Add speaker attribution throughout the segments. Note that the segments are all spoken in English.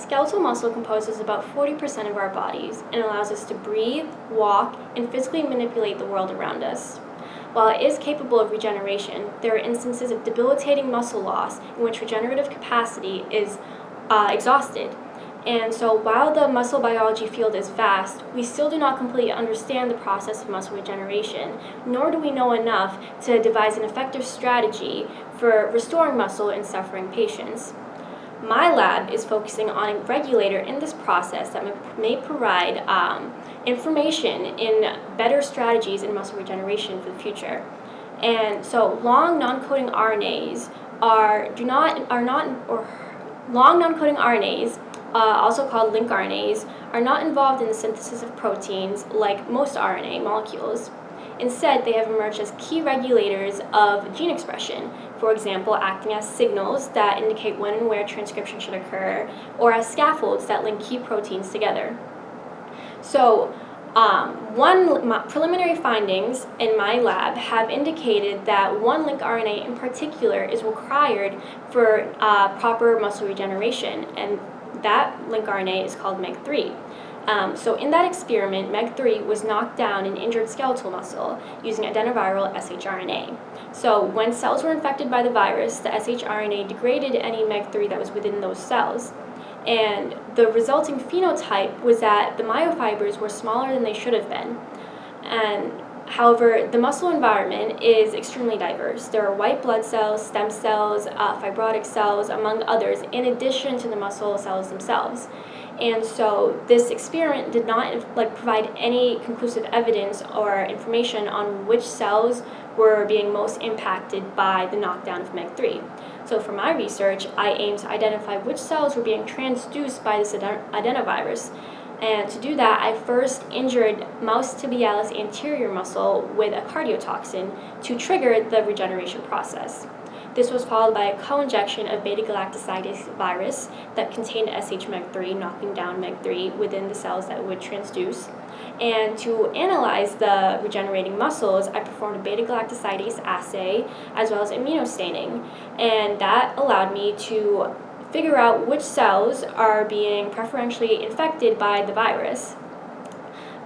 Speaker 1: Skeletal muscle composes about 40% of our bodies and allows us to breathe, walk, and physically manipulate the world around us. While it is capable of regeneration, there are instances of debilitating muscle loss in which regenerative capacity is exhausted. And so while the muscle biology field is vast, we still do not completely understand the process of muscle regeneration, nor do we know enough to devise an effective strategy for restoring muscle in suffering patients. My lab is focusing on a regulator in this process that may provide information in better strategies in muscle regeneration for the future. And so long non-coding RNAs also called link RNAs, are not involved in the synthesis of proteins like most RNA molecules. Instead, they have emerged as key regulators of gene expression, for example, acting as signals that indicate when and where transcription should occur, or as scaffolds that link key proteins together. So, preliminary findings in my lab have indicated that one link RNA in particular is required for proper muscle regeneration, and that link RNA is called MEG3. So in that experiment, MEG3 was knocked down in injured skeletal muscle using adenoviral shRNA. So when cells were infected by the virus, the shRNA degraded any MEG3 that was within those cells. And the resulting phenotype was that the myofibers were smaller than they should have been. And however, the muscle environment is extremely diverse. There are white blood cells, stem cells, fibrotic cells, among others, in addition to the muscle cells themselves. And so this experiment did not provide any conclusive evidence or information on which cells were being most impacted by the knockdown of MEG3. So for my research, I aim to identify which cells were being transduced by this adenovirus. And to do that, I first injured mouse tibialis anterior muscle with a cardiotoxin to trigger the regeneration process. This was followed by a co-injection of beta-galactosidase virus that contained shMEG3, knocking down MEG3 within the cells that would transduce. And to analyze the regenerating muscles, I performed a beta-galactosidase assay as well as immunostaining. And that allowed me to figure out which cells are being preferentially infected by the virus.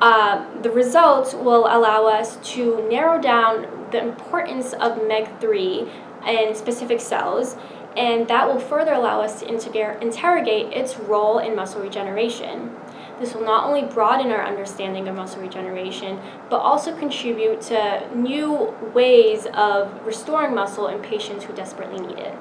Speaker 1: The results will allow us to narrow down the importance of MEG3 in specific cells, and that will further allow us to interrogate its role in muscle regeneration. This will not only broaden our understanding of muscle regeneration, but also contribute to new ways of restoring muscle in patients who desperately need it.